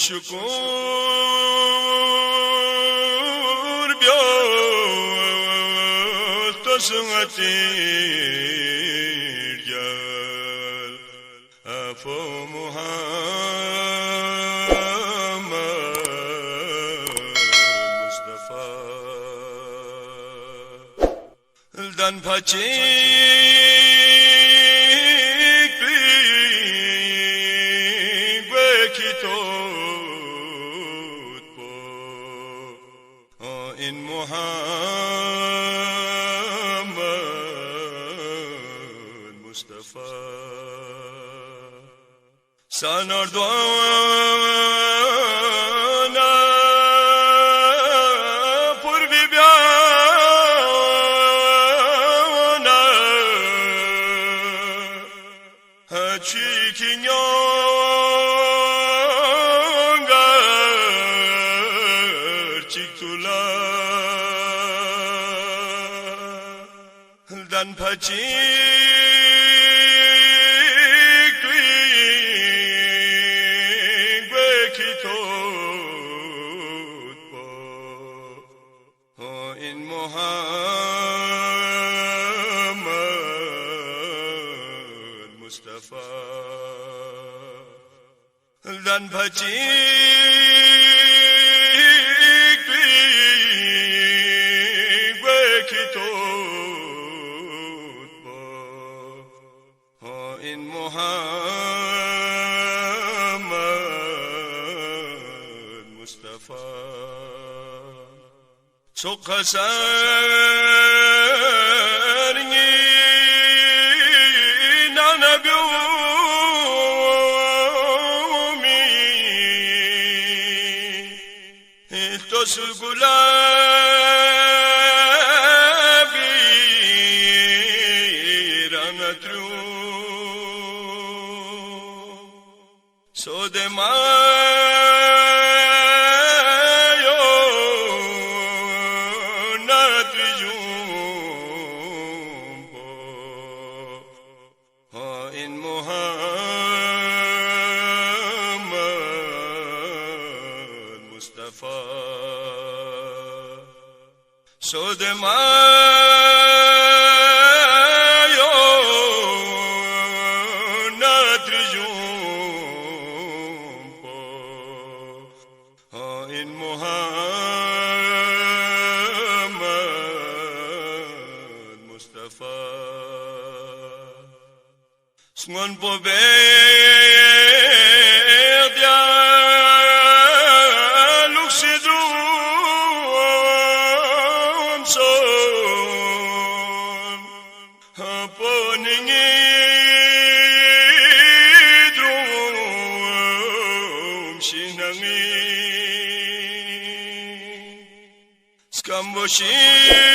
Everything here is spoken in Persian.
شکر بیار تو سنتیر گل افو محمد مصطفى دن پچیک بکی تود با این محمد مصطفى سنردوانا پر بیبیانا چیکی نیانگر چیک تولا دن پچیک بکی تود با این محمد مصطفى دن پچیک بکی تود با این محمد مصطفى çok kasar nana biumi to sugulabi ranatru so de این محمد مصطفى شد مايو نترجم با این محمد مصطفى سمون på bedja luxidrum son på ningidrum sinangi skamboshi